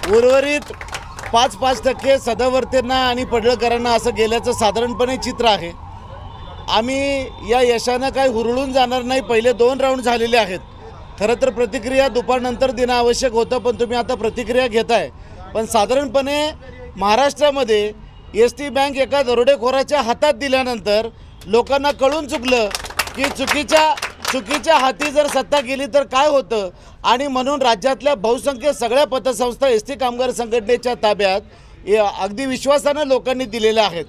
उर्वरित 5% सदावर्तेंना आणि पडळकरांना असं गेल्याचं साधारणपणे चित्र आहे। आम्ही या यशानं काही हुरळून जाणार नाही। पहिले 2 राऊंड झालेले आहेत। खरं तर प्रतिक्रिया दुपारनंतर देणं आवश्यक होतं, पण तुम्ही आता प्रतिक्रिया घेताय। पण साधारणपणे महाराष्ट्रामध्ये एसटी बँक एका दरोडेखोराच्या हातात दिल्यानंतर लोकांना कळून चुकलं की चुकीच्या हाती जर सत्ता गेली तर काय होतं, आणि म्हणून राज्यातल्या बहुसंख्य सगळ्या पतसंस्था एसटी कामगार संघटनेच्या ताब्यात अगदी विश्वासानं लोकांनी दिलेल्या आहेत।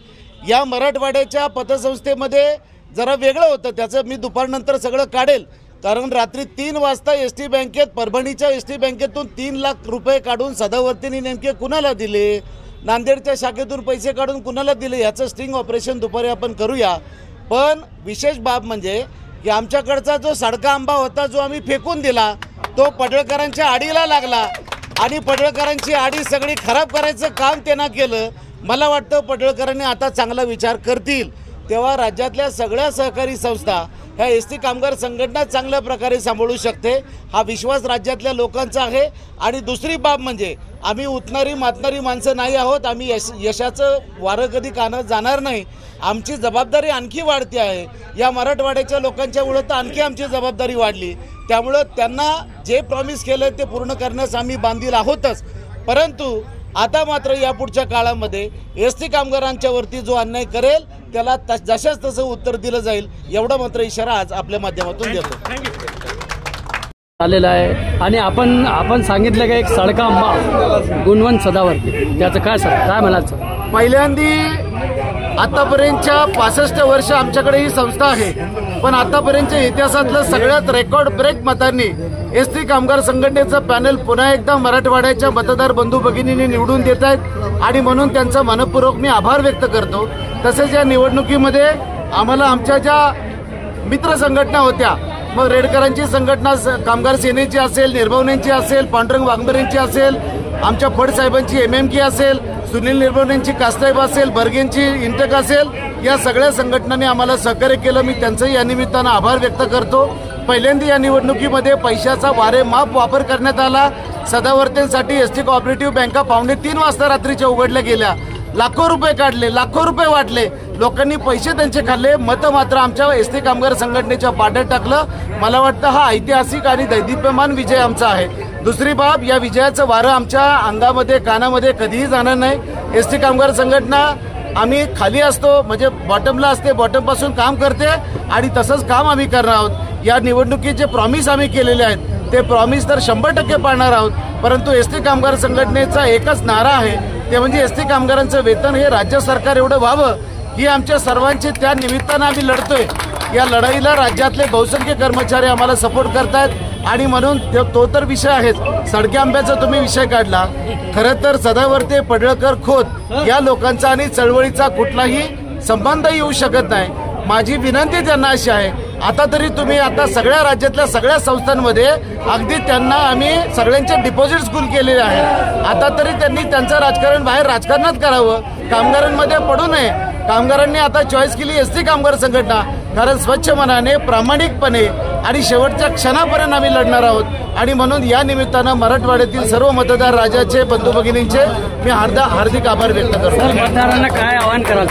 या मराठवाड्याच्या पतसंस्थेमध्ये जरा वेगळं होतं, त्याचं मी दुपारनंतर सगळं काढेल। कारण रात्री 3 वाजता एसटी बँकेत, परभणीच्या एसटी बँकेतून 3 लाख रुपये काढून सदावर्तींनी नेमके कुणाला दिले, नांदेडच्या शाखेतून पैसे काढून कुणाला दिले, याचं स्टिंग ऑपरेशन दुपारी आपण करूया। पण विशेष बाब म्हणजे की आमच्याकडचा जो सडका आंबा होता, जो आम्ही फेकून दिला, तो पडळकरांच्या आडीला लागला आणि पडळकरांची आडी सगळी खराब करायचं काम त्यांना केलं। मला वाटतं पडळकरांनी आता चांगला विचार करतील, तेव्हा राज्यातल्या सगळ्या सहकारी संस्था ह्या एसटी कामगार संघटना चांगल्या प्रकारे सांभाळू शकते, हा विश्वास राज्यातल्या लोकांचा आहे। आणि दुसरी बाब म्हणजे आम्ही उतणारी मातणारी माणसं नाही आहोत। आम्ही यशाचं वारं कधी कानात जाणार नाही। आमची जबाबदारी आणखी वाढती आहे। या मराठवाड्याच्या लोकांच्यामुळे तर आणखी आमची जबाबदारी वाढली। त्यामुळं त्यांना जे प्रॉमिस केलं ते पूर्ण करण्यास आम्ही बांधील आहोतच। परंतु आता मात्र यापुढच्या काळामध्ये एसटी कामगारांच्या वरती जो अन्याय करेल त्याला जशाच तसं उत्तर दिलं जाईल, एवढा मात्र इशारा आज आपल्या माध्यमातून देतो आलेला आहे। आणि आपण सांगितलं की एक सडका आंबा गुणवंत सदावर्ती, त्याचं काय म्हणायचं? पहिल्यांदी आतापर्यंतच्या 65 वर्ष आमच्याकडे ही संस्था आहे, पण आतापर्यंतच्या इतिहासातलं सगळ्यात रेकॉर्ड ब्रेक मतांनी एसटी कामगार संघटनेचं पॅनल पुन्हा एकदा मराठवाड्याच्या मतदार बंधू भगिनींनी निवडून देत आहेत, आणि म्हणून त्यांचा मनपूर्वक मी आभार व्यक्त करतो। तसेच या निवडणुकीमध्ये आम्हाला आमच्या ज्या मित्र संघटना होत्या, मग रेडकरांची संघटना कामगार सेनेची असेल, निर्भवनेंची असेल, पांडुरंग वाघमरेंची असेल, आमच्या फडसाहेबांची MMK असेल, सुनील निर्भवनेंची कास्ताहेब असेल, बर्गेंची इंटक असेल, या सगळ्या संघटनांनी आम्हाला सहकार्य केलं। मी त्यांचंही या निमित्तानं आभार व्यक्त करतो। पहिल्यांदा या निवडणुकीमध्ये पैशाचा वारेमाप वापर करण्यात आला। सदावर्तेंसाठी एसटी कोऑपरेटिव्ह बँका 2:45 वाजता रात्रीच्या उघडल्या गेल्या, लाखो रुपये काढले, लाखो रुपये वाटले, लोकांनी पैसे त्यांचे खाल्ले, मतं मात्र आमच्या एसटी कामगार संघटनेच्या पाट्यात टाकलं। मला वाटतं हा ऐतिहासिक आणि दैदिप्यमान विजय आमचा आहे। दुसरी बाब, या विजयाचं वारं आमच्या अंगामध्ये कानामध्ये कधीही जाणार नाही। एसटी कामगार संघटना आम्ही खाली असतो, म्हणजे बॉटमला असते, बॉटमपासून काम करते, आणि तसंच काम आम्ही करणार आहोत। या निवडणुकीचे प्रॉमिस आम्ही केलेले आहेत, ते प्रॉमिस तर 100% पाळणार आहोत। परंतु एसटी कामगार संघटनेचा एकच नारा आहे, ते म्हणजे एसटी कामगारांचं वेतन हे राज्य सरकार एवढं व्हावं, ही आमच्या सर्वांची त्या निमित्तानं आम्ही लढतोय। या लढाईला राज्यातले बहुसंख्य कर्मचारी आम्हाला सपोर्ट करतायत, आणि म्हणून तो तर विषय आहेच। सडक्या आंब्याचा तुम्ही विषय काढला, खरं तर सदावर्ते, पडळकर, खोत या लोकांचा आणि चळवळीचा कुठलाही संबंध येऊ शकत नाही। माझी विनंती त्यांना अशी आहे, आता तरी तुम्ही आता सगळ्या राज्यातल्या सगळ्या संस्थांमध्ये अगदी त्यांना आम्ही सगळ्यांचे डिपॉझिट्स गुल केलेले आहेत, आता तरी त्यांनी त्यांचं राजकारण बाहेर राजकारणात करावं, कामगारांमध्ये पडू नये। कामगारांनी आता चॉईस केली एसटी कामगार संघटना, कारण स्वच्छ मनाने, प्रामाणिकपणे आणि शेवटच्या क्षणापर्यंत आम्ही लढणार आहोत। आणि म्हणून या निमित्तानं मराठवाड्यातील सर्व मतदार राजाचे, बंधू भगिनींचे मी हार्दिक आभार व्यक्त करतो। मतदारांना काय आवाहन कराल?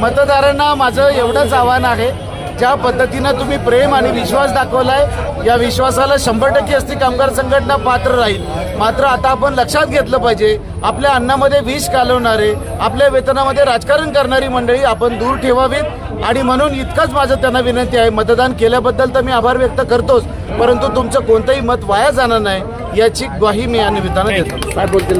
मतदारांना माझं एवढंच आव्हान आहे, ज्या पद्धतीनं तुम्ही प्रेम आणि विश्वास दाखवलाय, या विश्वासाला 100% एसटी कामगार संघटना पात्र राहील। मात्र आता आपण लक्षात घेतलं पाहिजे, आपल्या अन्नामध्ये विष कालवणारे, आपल्या वेतनामध्ये राजकारण करणारी मंडळी आपण दूर ठेवावीत। आणि म्हणून इतकंच माझं त्यांना विनंती आहे। मतदान केल्याबद्दल तर मी आभार व्यक्त करतोच, परंतु तुमचं कोणतंही मत वाया जाणार नाही याची ग्वाही मी या निमित्तानं देतो। काय बोलतील?